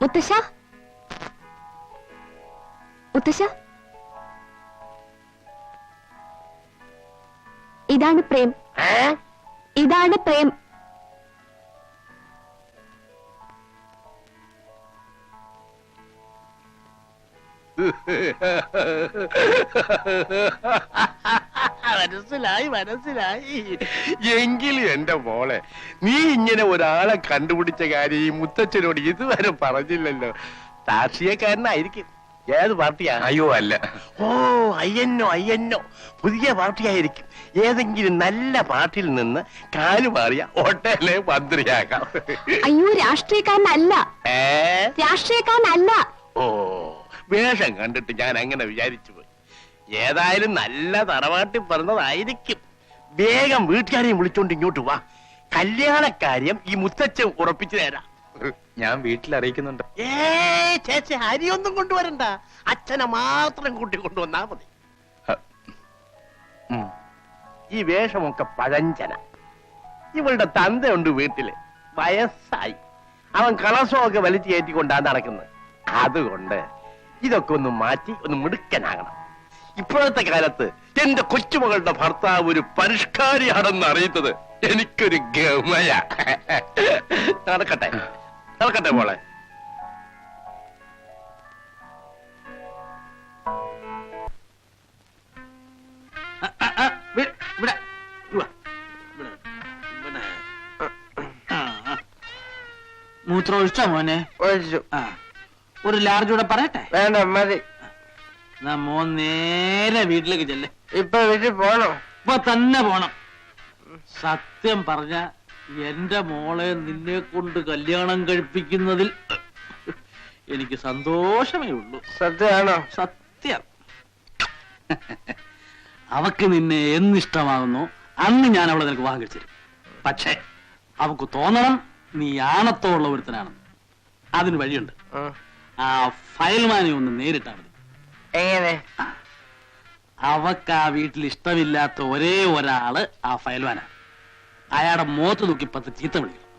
മുത്തശ്ശ, മുത്തശ്ശ, ഇതാണ് പ്രേം. ഇതാണ് പ്രേം. മനസ്സിലായി മനസ്സിലായി. എങ്കിലും എന്റെ മോളെ, നീ ഇങ്ങനെ ഒരാളെ കണ്ടുപിടിച്ച കാര്യം ഈ മുത്തച്ഛനോട് ഇതുവരെ പറഞ്ഞില്ലല്ലോ. രാഷ്ട്രീയക്കാരനായിരിക്കും. ഏത് പാർട്ടിയാ? അയ്യോ അല്ല. ഓ, അയ്യന്നോ പുതിയ പാർട്ടിയായിരിക്കും. ഏതെങ്കിലും നല്ല പാർട്ടിയിൽ നിന്ന് കാലുമാറിയ ഹോട്ടലിലെ മന്ത്രിയാകാം. അയ്യോ, രാഷ്ട്രീയക്കാരനല്ല. രാഷ്ട്രീയക്കാരനല്ല. ഓ, വേഷം കണ്ടിട്ട് ഞാൻ അങ്ങനെ വിചാരിച്ചു പോയി. ഏതായാലും നല്ല തറവാട്ടിൽ പറഞ്ഞതായിരിക്കും. വേഗം വീട്ടുകാരെയും വിളിച്ചോണ്ട് ഇങ്ങോട്ട് വാ. കല്യാണക്കാര്യം ഈ മുത്തച്ഛൻ ഉറപ്പിച്ചു തരാം. ഞാൻ വീട്ടിൽ അറിയിക്കുന്നുണ്ട്. ചേച്ചി, അരിയൊന്നും കൊണ്ടുവരണ്ട. അച്ഛനെ മാത്രം കൂട്ടിക്കൊണ്ടുവന്നാ മതി. ഈ വേഷമൊക്കെ പഴഞ്ചന. ഇവളുടെ തന്തയുണ്ട് വീട്ടില്, വയസ്സായി. അവൻ കളസമൊക്കെ വലിച്ചു കയറ്റിക്കൊണ്ടാ നടക്കുന്നത്. അതുകൊണ്ട് ഇതൊക്കെ ഒന്ന് മാറ്റി ഒന്ന് മിടുക്കനാകണം. ഇപ്പോഴത്തെ കാലത്ത് എന്റെ കൊച്ചുമകളുടെ ഭർത്താവ് ഒരു പരിഷ്കാരിയാണെന്ന് അറിയുന്നത് എനിക്കൊരു ഗമയാ. നടക്കട്ടെ നടക്കട്ടെ മോളെ. മൂത്രം ഒഴിച്ചോ മോനെ? ഒഴിച്ചു. ഒരു ലാർജ് കൂടെ പറയട്ടെ? വേണ്ട, മതി. മോൻ നേരെ വീട്ടിലേക്ക് ചെല്ലേ. ഇപ്പൊ വീട്ടിൽ പോണോ? ഇപ്പൊ തന്നെ പോണം. സത്യം പറഞ്ഞ എന്റെ മോളെ നിന്നെ കൊണ്ട് കല്യാണം കഴിപ്പിക്കുന്നതിൽ എനിക്ക് സന്തോഷമേ ഉള്ളൂ. സത്യമാണോ? സത്യം. അവക്ക് നിന്നെ എന്നിഷ്ടമാകുന്നു അന്ന് ഞാൻ അവളെ നിനക്ക് വിവാഹം കഴിച്ചു തരും. പക്ഷേ അവക്ക് തോന്നണം നീ ആണത്തോള്ള ഒരുത്തനാണെന്ന്. അതിന് വഴിയുണ്ട്. ആ ഫയൽമാനെ ഒന്ന് നേരിട്ടാ മതി. എങ്ങനെ? അവക്ക് ആ വീട്ടിൽ ഇഷ്ടമില്ലാത്ത ഒരേ ഒരാള് ആ ഫയൽമാനാണ്. അയാളുടെ മുഖത്ത് നോക്കി 10 ചീത്ത വിളിക്കണം.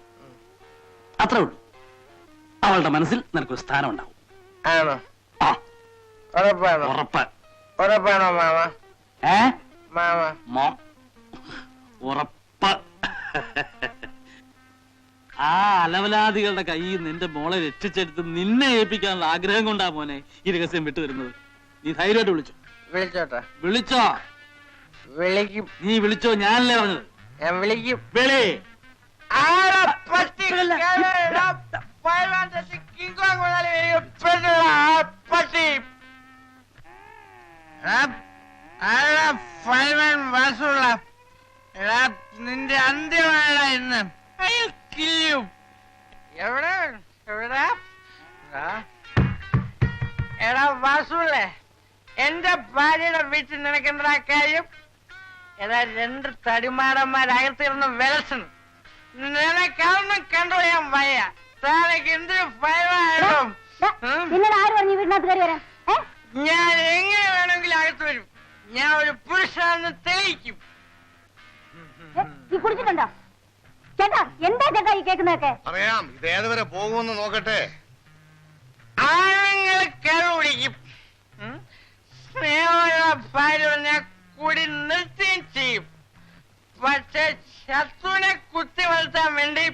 അത്രേ ഉള്ളൂ. അവളുടെ മനസ്സിൽ നിനക്കൊരു സ്ഥാനം ഉണ്ടാവും. ആണോ? ആ, ഉറപ്പാണോ? ഉറപ്പ്. ഉറപ്പാണോ മാമ? മാമ മോ ഉറപ്പ്. ആ അലവലാദികളുടെ കയ്യിൽ നിന്റെ മോളെ രക്ഷിച്ചെടുത്ത് നിന്നെ ഏൽപ്പിക്കാനുള്ള ആഗ്രഹം കൊണ്ടാ മോനെ ഈ രഹസ്യം വിട്ടുതരുന്നത്. നീ ധൈര്യമായിട്ട് വിളിച്ചോ. വിളിച്ചോട്ടെ? വിളിച്ചോ? വിളിക്കും. നീ വിളിച്ചോ? ഞാനല്ലേ പറഞ്ഞത്. ഞാൻ വിളിക്കും. വിളി. നിന്റെ അന്ത്യമാണ് ഇന്ന്. എവിടെ എവിടെ എടാ വാസുള്ളേ, എന്റെ ഭാര്യയുടെ വീട്ടിൽ നിനക്കെന്താ കാര്യം? ഏതാ 2 തടിമാടന്മാരകത്തിരുന്ന് വിലസണം. നിനക്കൊന്നും കണ്ടോ ഞാൻ വയ്യ. താനൊക്കെ എന്തൊരു ഭയമായിട്ടും. ഞാൻ എങ്ങനെ വേണമെങ്കിലും അകത്ത് വരും. ഞാൻ ഒരു പുരുഷാണെന്ന് തെളിയിക്കും. കുടിച്ചിട്ടുണ്ടോ ചേട്ടാ? എന്താ ചേട്ടാ ഈ കേൾക്കുന്നതൊക്കെ? അറിയാം. ഇത് ഏതുവരെ പോകുമെന്ന് നോക്കട്ടെ. ആണുങ്ങൾ കരുപിടിക്കും. സ്നേഹമുള്ള ഭാര്യ ഞാൻ കൂടി നിർത്തുകയും ചെയ്യും. പക്ഷെ ശത്രുവിനെ കുത്തി വളർത്താൻ വേണ്ടി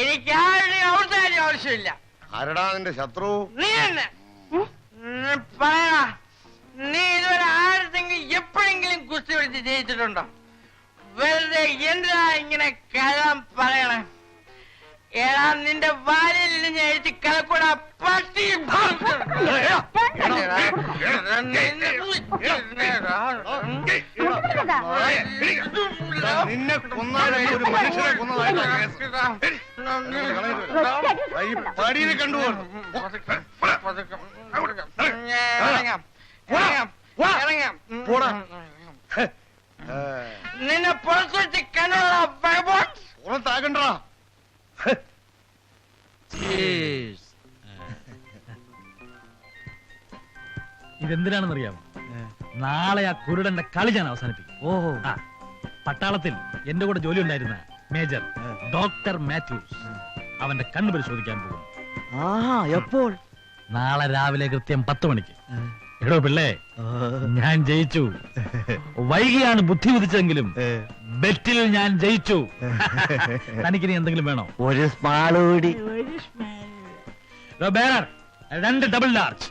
എനിക്ക് ആരുടെയും ഔദാര്യം ആവശ്യമില്ല. ആരടാ നിന്റെ ശത്രു? നീ തന്നെ പറയണ. നീ ഇതുവരെ ആരുടെങ്കിലും എപ്പോഴെങ്കിലും കുസ്തി പിടിച്ച് ജയിച്ചിട്ടുണ്ടോ? വെറുതെ എന്തിനാ ഇങ്ങനെ കഴാൻ പറയണേ? ഏടാ നിന്റെ വാലിൽ നിന്ന് എഴുതി കലക്കൂടാ പട്ടി. നിന്നെ കൊന്നാലും ഒരു മനുഷ്യനെ കൊന്നതായിട്ട് കണ്ടുപോകും. നിന്നെ പുറത്തു വെച്ച് കണ്ണുള്ള പുറത്താകണ്ടാ. ഇതെന്തിനാണെന്നറിയാമോ? നാളെ ആ കുരുടന്റെ കളി ഞാൻ അവസാനിപ്പിക്കും. ഓഹോ. പട്ടാളത്തിൽ എന്റെ കൂടെ ജോലി ഉണ്ടായിരുന്ന മേജർ ഡോക്ടർ മാത്യൂസ് അവന്റെ കണ്ണ് പരിശോധിക്കാൻ പോകും. എപ്പോൾ? നാളെ രാവിലെ കൃത്യം 10 മണിക്ക്. എടോ പിള്ളേ, ഞാൻ ജയിച്ചു. വൈകിയാണ് ബുദ്ധി ഉദിച്ചെങ്കിലും ബെറ്റിൽ ഞാൻ ജയിച്ചു. തനിക്കിനി എന്തെങ്കിലും വേണോ? ഒരു സ്മാള് കൂടി. Barrier 2 double large.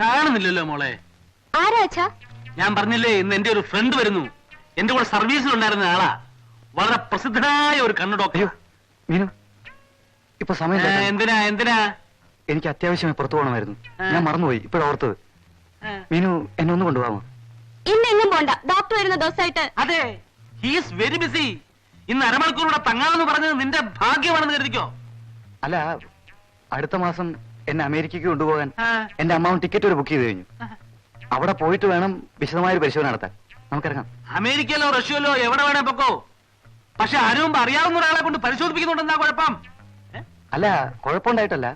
കാണുന്നില്ലല്ലോ മോളെ. ആരാ അച്ഛാ? ഞാൻ പറഞ്ഞില്ലേ, ഇന്ന് എന്റെ ഒരു ഫ്രണ്ട് വരുന്നു. എന്റെ കൂടെ സർവീസിൽ ഉണ്ടായിരുന്ന ആളാ. വളരെ പ്രസിദ്ധനായ ഒരു കണ്ണു ഡോക്ടർ. മീനു, ഇപ്പൊ സമയം എന്തിനാ എന്തിനാ? എനിക്ക് അത്യാവശ്യമായി പുറത്തു പോകണമായിരുന്നു. ഞാൻ മറന്നുപോയി, ഇപ്പോഴോർത്തത്. മീനു, എന്നെ ഒന്ന് കൊണ്ടുപോകാമോ? ഇന്നെങ്ങും പോണ്ട. ഡോക്ടർ വരുന്ന ദിവസമായിട്ട്. അതെ, ഹീസ് വെരി ബിസി. ഇന്ന് അരമണിക്കൂറൂടെ തങ്ങാമെന്ന് പറഞ്ഞത് നിന്റെ ഭാഗ്യമാണെന്ന് കരുതിക്കോ. അല്ല, അടുത്ത മാസം എന്നെ അമേരിക്കയ്ക്ക് കൊണ്ടുപോകാൻ എന്റെ അമ്മാവൻ ടിക്കറ്റ് ഒരു ബുക്ക് ചെയ്ത് കഴിഞ്ഞു. അവിടെ പോയിട്ട് വേണം വിശദമായൊരു പരിശോധന നടത്താൻ. നമുക്കിറങ്ങാം. അമേരിക്കയിലോ റഷ്യയിലോ എവിടെ വേണേ പൊക്കോ. പക്ഷെ അതിനു മുമ്പ് അറിയാവുന്ന ഒരാളെ കൊണ്ട് പരിശോധിപ്പിക്കുന്നുണ്ടെന്നാ കുഴപ്പം. അല്ല, കുഴപ്പമുണ്ടായിട്ടല്ല.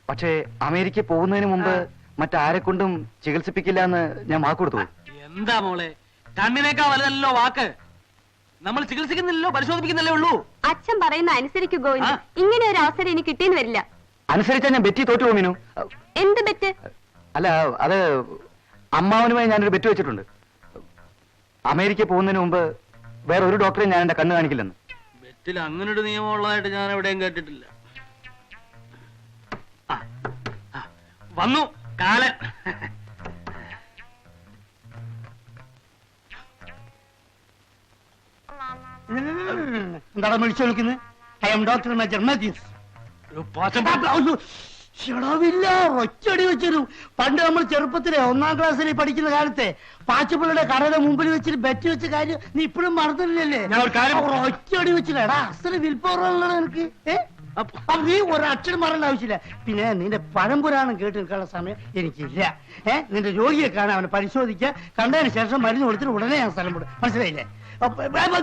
പക്ഷേ അമേരിക്ക പോകുന്നതിന് മുമ്പ് മറ്റാരെ കൊണ്ടും ചികിത്സിപ്പിക്കില്ല എന്ന് ഞാൻ വാക്ക് കൊടുത്തു. എന്താ മോളെ, കണ്ണിനേക്കാ വലുതല്ലോ വാക്ക്. നമ്മൾ ചികിത്സിക്കുന്നില്ലല്ലോ, പരിശോധിപ്പിക്കുന്നില്ലേ ഉള്ളൂ. അച്ഛൻ പറയുന്ന അനുസരിക്കു ഗോവിന്ദ്. ഇങ്ങനെ ഒരു അവസരം ഇനി കിട്ടിയെന്ന് വരില്ല. അനുസരിച്ചാൽ ഞാൻ ബെറ്റി തോറ്റു പോകുമീനു. എന്ത് ബെറ്റ്? അല്ല, അത് അമ്മാവനുമായി ഞാനൊരു ബെറ്റ് വെച്ചിട്ടുണ്ട്. അമേരിക്ക പോകുന്നതിന് മുമ്പ് വേറെ ഒരു ഡോക്ടറെ ഞാൻ എന്റെ കണ്ണ് കാണിക്കില്ലെന്ന്. ബെറ്റിൽ അങ്ങനൊരു നിയമം ഉള്ളതായിട്ട് ഞാൻ എവിടെയും കേട്ടിട്ടില്ല. വന്നു കാലൻ. എന്താണ് വിളിച്ചു വിളിക്കുന്നത്? I'm doctor major Mathews. ില്ല ഒറ്റടി വെച്ചൊരു പണ്ട് നമ്മൾ ചെറുപ്പത്തിലെ 1ാം ക്ലാസ്സിൽ പഠിക്കുന്ന കാലത്തെ പാച്ചപ്പിള്ളയുടെ കടയുടെ മുമ്പിൽ വെച്ചിട്ട് ബെറ്റ് വെച്ച കാര്യം നീ ഇപ്പോഴും മറന്നില്ലല്ലേ? ഒറ്റടി വെച്ചില്ലടാ, അസല് വിൽപ്പവറുള്ള എനിക്ക്. നീ ഒരക്ഷരം പറയേണ്ട ആവശ്യമില്ല. പിന്നെ നിന്റെ പഴംപുരാണം കേട്ട് നിൽക്കാനുള്ള സമയം എനിക്കില്ല. നിന്റെ രോഗിയെ കാണാൻ അവനെ പരിശോധിക്കുക. കണ്ടതിന് ശേഷം മരുന്ന് കൊടുത്തിട്ട് ഉടനെ ഞാൻ സ്ഥലം വിടും. മനസ്സിലായില്ലേ?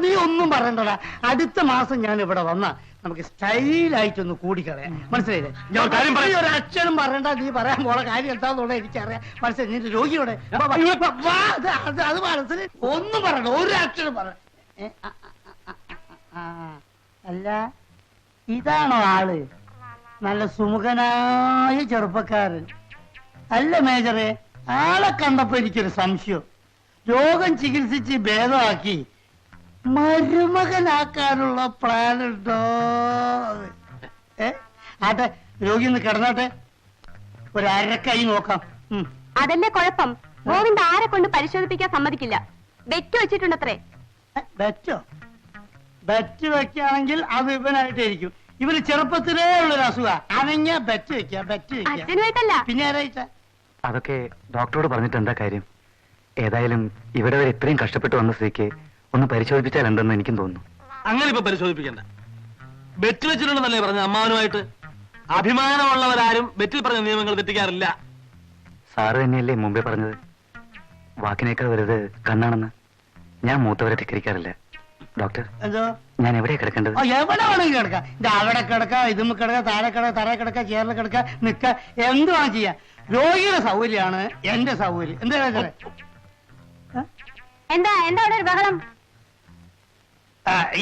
നീ ഒന്നും പറയണ്ടടാ. അടുത്ത മാസം ഞാൻ ഇവിടെ വന്നാ നമുക്ക് സ്റ്റൈലായിട്ടൊന്ന് കൂടിക്കളയാം. മനസ്സിലായില്ലേ? ഒരു അക്ഷരം പറയണ്ട. നീ പറയാൻ പോണ കാര്യം എന്താന്നുള്ളത് എനിക്കറിയാം. മനസ്സിലായി? നിന്റെ രോഗിയോടെ അത് മനസ്സിലായി. ഒന്നും പറയണ്ട, ഒരു അക്ഷരം പറ. അല്ല, ഇതാണോ ആള്? നല്ല സുമുഖനായ ചെറുപ്പക്കാരൻ അല്ല മേജറെ? ആളെ കണ്ടപ്പോ എനിക്കൊരു സംശയം. രോഗം ചികിത്സിച്ച് ഭേദമാക്കി മരുമകനാക്കാനുള്ള പ്ലാൻ ഉണ്ടോ? ആട്ടെ, രോഗി ഒന്ന് കിടന്നോട്ടെ, ഒരു അരക്കൈ നോക്കാം. അതല്ലേ കുഴപ്പം. ഗോവിന്ദ് ആരെ കൊണ്ട് പരിശോധിപ്പിക്കാൻ സമ്മതിക്കില്ല. ബെറ്റ് വെച്ചിട്ടുണ്ടത്രേ. ബെറ്റോ? ബെറ്റ് വെക്കുകയാണെങ്കിൽ അത് ഇവനായിട്ടായിരിക്കും. ഇവര് ചെറുപ്പത്തിലേ ഉള്ളൊരു അസുഖ. അനങ്ങ ബെറ്റ് വെക്കുക, ബെറ്റ് വെക്കുക. അച്ഛനുമായിട്ടല്ല. പിന്നെ ആരായിട്ടാ? അതൊക്കെ ഡോക്ടറോട് പറഞ്ഞിട്ട് എന്താ കാര്യം? ഏതായാലും ഇവിടെ വരെ ഇത്രയും കഷ്ടപ്പെട്ട് വന്ന സ്ഥിതിക്ക് ഒന്ന് പരിശോധിപ്പിച്ചാൽ എന്തെന്ന് എനിക്കും തോന്നുന്നു. അങ്ങനെ ഇപ്പൊ പരിശോധിപ്പിക്കണ്ട. ബെറ്റ് വെച്ചിട്ടുണ്ടെന്നല്ലേ പറഞ്ഞ അമ്മാവനുമായിട്ട്? അഭിമാനമുള്ളവരാരും ബെറ്റിൽ പറഞ്ഞ നിയമങ്ങൾ തെറ്റിക്കാറില്ല. സാറ് തന്നെയല്ലേ മുമ്പേ പറഞ്ഞത് വാക്കിനേക്കാൾ വലുത് കണ്ണാണെന്ന്? ഞാൻ മൂത്തവരെ ധിക്കരിക്കാറില്ല. ഡോക്ടർ, എന്തോ? ഞാൻ എവിടെയാ കിടക്കേണ്ടത്? എവിടെ വേണമെങ്കിൽ കിടക്കാം. ഇത് അവിടെ കിടക്കാം, ഇതും കിടക്കാം, താഴെ കിടക്കാം, തറ കിടക്കാം, ചേറിൽ കിടക്കാം, നിക്ക, എന്തുവാണ് ചെയ്യാം. രോഗിയുടെ സൗകര്യമാണ് എന്റെ സൗകര്യം. എന്താ എന്താ എന്താ അവിടെ ഒരു ബഹളം?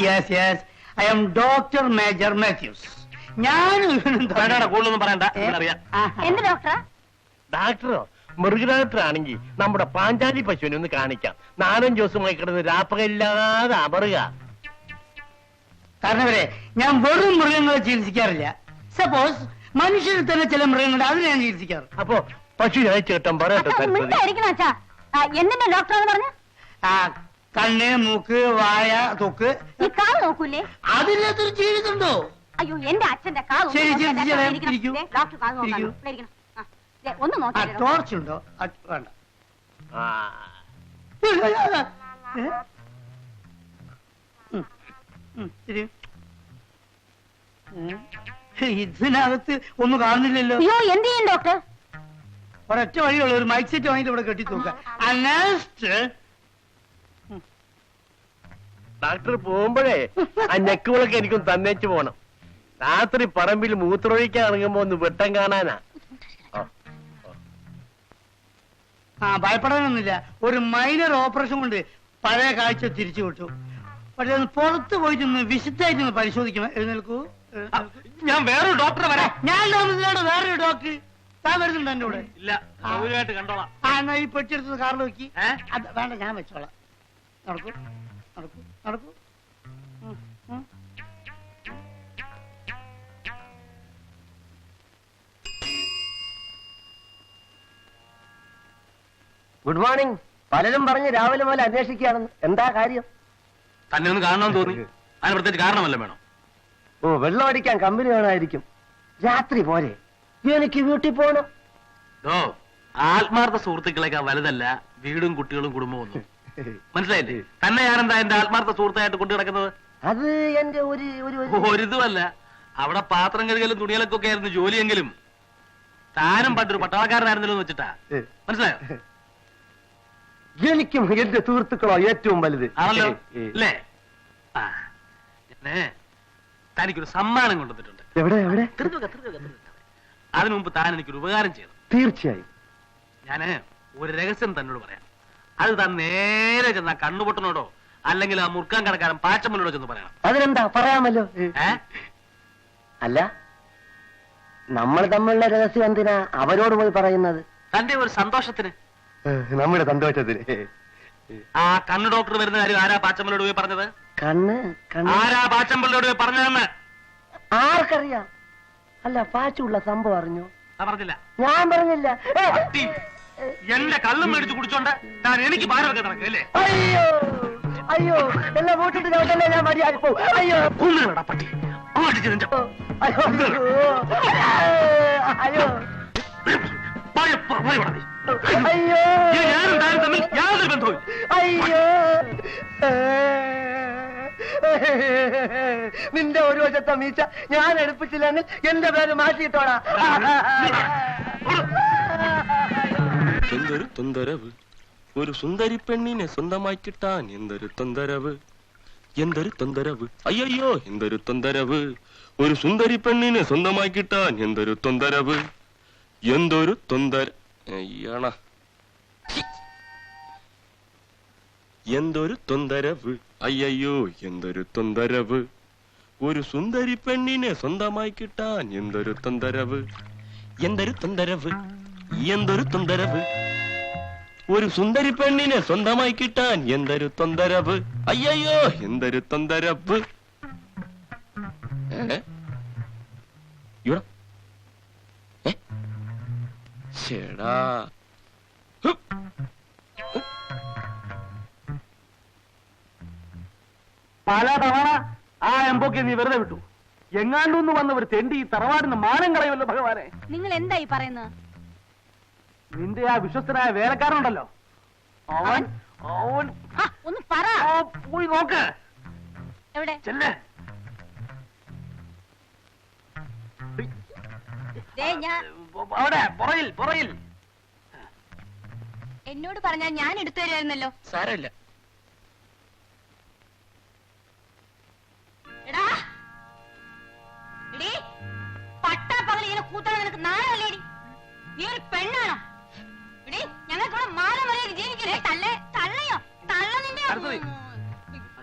Yes yes, I M doctor major Mathews. ഞാൻ കൂടുതലൊന്നും പറയണ്ട, അറിയാം. എന്ത് ഡോക്ടറാ? ഡാക്ടറോ? മൃഗഡാക്ടർ ആണെങ്കിൽ നമ്മുടെ പാഞ്ചാലി പശുവിനെ ഒന്ന് കാണിക്കാം. 4-5 ദിവസമായി കിടന്ന് രാപ്പകയില്ലാതെ അമറുക. കാരണവരെ, ഞാൻ വെറും മൃഗങ്ങളെ ചികിത്സിക്കാറില്ല. സപ്പോസ് മനുഷ്യരിൽ തന്നെ ചില മൃഗങ്ങളുണ്ട്, അതിനെ ഞാൻ ചികിത്സിക്കാറ്. അപ്പൊ പശു അയച്ചു കിട്ടാൻ പറയട്ടെ. എന്തിനാ ഡോക്ടർ പറഞ്ഞു? കണ്ണ്, മൂക്ക്, വായ, തൊക്ക്. ഈ കാൽ നോക്കൂലേ? അതിനകത്തൊരു ജീവിതമുണ്ടോ? അയ്യോ, എന്റെ അച്ഛന്റെ കാൽ. ശരി, ഇരിക്കൂ. ഡോക്ടർ കാൽ നോക്കാം. ഒന്ന് നോക്കാം. ടോർച്ച് ഉണ്ടോ? വേണ്ട. ഇതിനകത്ത് ഒന്നും കാണുന്നില്ലല്ലോ. അയ്യോ, എന്ത് ചെയ്യും ഡോക്ടർ? ഒരൊറ്റ വഴിയുള്ള ഒരു മൈക്ക് സെറ്റ് വാങ്ങിട്ട് ഇവിടെ കെട്ടി തൂക്ക. ഡാക്ടർ പോകുമ്പോഴേ ആ നെക്കുകളൊക്കെ എനിക്കും തന്നേച്ചു പോണം. രാത്രി പറമ്പിൽ മൂത്രമൊഴിക്കാൻ ഇറങ്ങുമ്പോ ഒന്ന് വെട്ടം കാണാനാ. ഭയപ്പെടാനൊന്നുമില്ല. ഒരു മൈനർ ഓപ്പറേഷൻ കൊണ്ട് പഴയ കാഴ്ച തിരിച്ചു വിട്ടു. പക്ഷെ ഒന്ന് പുറത്ത് പോയിട്ടൊന്ന് വിശുദ്ധായിട്ടൊന്ന് പരിശോധിക്കണം. എഴുന്നേൽക്കൂ. ഞാൻ വേറൊരു ഡോക്ടറെ വരാം. ഞാൻ ഡോക്ടറിലാണ്, വേറൊരു ഡോക്ടർ. താൻ വരുന്നുണ്ട് എന്റെ കൂടെ? ഇല്ല, സൗകര്യമായിട്ട് കണ്ടോളാം. എന്നാ ഈ പെട്ടിയെടുത്ത് കാറിൽ വെക്കി. അത് വേണ്ട, ഞാൻ വെച്ചോളാം. നടക്കൂ നടക്കൂ നടക്കൂ. Good morning. പലരും പറഞ്ഞ് രാവിലെ മുതൽ അന്വേഷിക്കുകയാണെന്ന്. എന്താ കാര്യം? തന്നെ ഒന്ന് കാണണമെന്ന് തോന്നി. അതിന് പ്രത്യേകിച്ച് കാരണമല്ല വേണം. ഓ, വെള്ളം അടിക്കാൻ കമ്പനി വേണമായിരിക്കും. രാത്രി പോരെ? എനിക്ക് വീട്ടിൽ പോകണം. ഓ, ആത്മാർത്ഥ സുഹൃത്തുക്കളേക്കാൾ വലുതല്ല വീടും കുട്ടികളും കുടുംബവും ഒന്നും. മനസ്സിലായില്ലേ? തന്നെ ഞാനെന്താ എന്റെ ആത്മാർത്ഥ സുഹൃത്തായിട്ട് കൊണ്ടു കിടക്കുന്നത്? അത് എന്റെ ഒരിതുമല്ല. അവിടെ പാത്രം കഴുകലും തുണികളൊക്കെ ആയിരുന്നു ജോലിയെങ്കിലും താനും പണ്ടൊരു പട്ടാളക്കാരനായിരുന്നല്ലോ എന്ന് വെച്ചിട്ടാ. മനസ്സിലായോ? എനിക്കും എന്റെ സുഹൃത്തുക്കളോ ഏറ്റവും വലുത് ആണല്ലോ അല്ലേ? ആ, തനിക്കൊരു സമ്മാനം കൊണ്ടുവന്നിട്ടുണ്ട്. എവിടെ എവിടെ? അതിനു മുമ്പ് താൻ എനിക്കൊരു ഉപകാരം ചെയ്തു. തീർച്ചയായും. ഞാന് ഒരു രഹസ്യം തന്നോട് പറയാം. അത് താൻ നേരെ ചെന്ന കണ്ണുപൊട്ടനോടോ അല്ലെങ്കിൽ ആ മുറുക്കാൻ കടക്കാരൻ പാച്ചമ്മനോടോ ചെന്ന് പറയണം. അതിനെന്താ, പറയാമല്ലോ. അല്ല, നമ്മൾ തമ്മിലുള്ള രഹസ്യം എന്തിനാ അവരോട് പോയി പറയുന്നത്? തന്റെ ഒരു സന്തോഷത്തിന്. നമ്മുടെ സന്തോഷത്തിന്. ആ കണ്ണ് ഡോക്ടർ വരുന്ന കാര്യം ആരാ പാച്ചമ്മനോട് പോയി പറഞ്ഞത്? കണ്ണ് ആരാ പാച്ചമ്മനോട് പോയി പറഞ്ഞതെന്ന് ആർക്കറിയാം? അല്ല, പാച്ചുള്ള സംഭവം അറിഞ്ഞോ? പറഞ്ഞില്ല. ഞാൻ പറഞ്ഞില്ല. എന്റെ കള്ളും മേടിച്ച് കുടിച്ചോണ്ട് താൻ എനിക്ക് ഭാരമൊക്കെ നടക്കല്ലേ? അയ്യോ അയ്യോ, എല്ലാം കൂട്ടിട്ട് ചോട്ടല്ലേ ഞാൻ മര്യാദ പോ. അയ്യോ പട്ടി അയ്യോ അയ്യോ അയ്യോ ഞാനും താനും തമ്മിൽ യാതൊരു ബന്ധവും. അയ്യോ, നിന്റെ ഒരു വശത്തെ മീച്ച ഞാൻ എടുപ്പിച്ചില്ലെങ്കിൽ എന്റെ പേര് മാറ്റിയിട്ടോടാ. എന്തൊരു തൊന്തരവ്, ഒരു സുന്ദരി പെണ്ണിനെ സ്വന്തമായി കിട്ടാൻ എന്തൊരു തൊന്തരവ്, എന്തൊരു തൊന്തരവ്, അയ്യോ എന്തൊരു തൊന്തരവ്, ഒരു സുന്ദരി പെണ്ണിനെ സ്വന്തമായി കിട്ടാൻ എന്തൊരു തൊന്തരവ്, എന്തൊരു തൊന്തര അയ്യണ എന്തൊരു തൊന്തരവ്, അയ്യോ എന്തൊരു തൊന്തരവ്, ഒരു സുന്ദരി പെണ്ണിനെ സ്വന്തമായി കിട്ടാൻ എന്തൊരു തൊന്തരവ്, എന്തൊരു തൊന്തരവ്, എന്തൊരു തൊന്തരവ്, ഒരു സുന്ദരി പെണ്ണിനെ സ്വന്തമായി കിട്ടാൻ എന്തൊരു തൊന്തരവ്, അയ്യോ എന്തൊരു തൊന്തരവ്. ചേടാ പല തവണ ആ എംബോക്കെ നീ വെറുതെ വിട്ടു. എങ്ങാണ്ടൊന്ന് വന്നവർ തെണ്ടി ഈ തറവാടിന് മാനം കളയുമല്ലോ ഭഗവാനെ. നിങ്ങൾ എന്തായി പറയുന്നത്? നിന്റെ ആ വിശ്വസ്തനായ വേലക്കാരനുണ്ടല്ലോ, അവൻ അവൻ ഒന്ന് പറ. പോയി നോക്ക്. എവിടെ? ചെല്ലേ. അവിടെ പുറയിൽ പുറയിൽ. എന്നോട് പറഞ്ഞാൽ ഞാൻ എടുത്തു തരുമായിരുന്നല്ലോ. സാരമില്ല. എടാ എടീ, പട്ടാപ്പകൽ ഇങ്ങനെ കൂത്തണം നിനക്ക് നാളല്ലേടി? നീ ഒരു പെണ്ണാണോ? എടീ, ഞങ്ങൾക്കിവിടെ മാനം വരെ ജീവിക്കണേ. തള്ളേ തള്ളയോ തള്ള നിന്റെ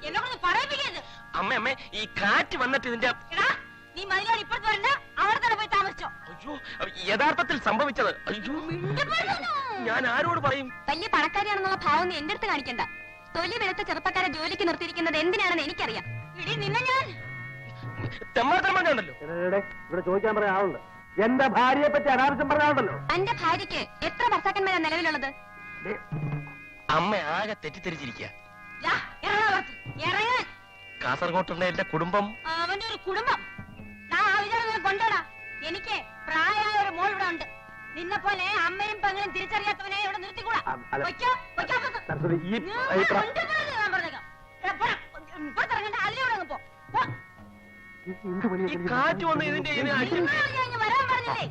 എന്നെ കൊണ്ട് പറയിപ്പിക്കരുത്. അമ്മേ അമ്മേ, ഈ കാറ്റ് വന്നിട്ട് ഇതിന്റെ എടാ, നീ മതിലോട് ഇപ്പുറത്ത് വരണ്ട, അവിടെ തന്നെ പോയി താമസിച്ചോ. അയ്യോ, യഥാർത്ഥത്തിൽ സംഭവിച്ചത്. അയ്യോ, ഞാൻ ആരോട് പറയും? വലിയ പണക്കാരിയാണെന്നുള്ള ഭാവം നീ എന്റെ അടുത്ത് കാണിക്കണ്ട. തൊലി വെളുത്ത ചെറുപ്പക്കാരെ ജോലിക്ക് നിർത്തിയിരിക്കുന്നത് എന്തിനാണെന്ന് എനിക്കറിയാം. ഇടി നിന്നെ ഞാൻ തെമ്മാത്തമ്മണ്ടല്ലോ. ഇവിടെ ചോദിക്കാൻ പറയാൻ ആളുണ്ട്. എന്റെ ഭാര്യയെ പറ്റി അനാവശ്യം പറയാനുണ്ടല്ലോ. എന്റെ ഭാര്യയ്ക്ക് എത്ര ഭർത്താക്കന്മാരാണ് നിലവിലുള്ളത്? അമ്മ ആകെ തെറ്റിദ്ധരിച്ചിരിക്കുക. ഇറങ്ങാൻ. കാസർഗോട്ടുള്ള എന്റെ കുടുംബം. അവന്റെ ഒരു കുടുംബം കൊണ്ടോടാ. എനിക്ക് പ്രായമായ ഒരു മോൾ ഇവിടെ ഉണ്ട്. നിന്നെ പോലെ അമ്മയും പെങ്ങളും തിരിച്ചറിയാത്തവനെ ഇവിടെ നിർത്തിക്കൂടാ. കാറ്റ് വന്ന് ഇതിന്റെ വരാൻ പറഞ്ഞില്ലേ?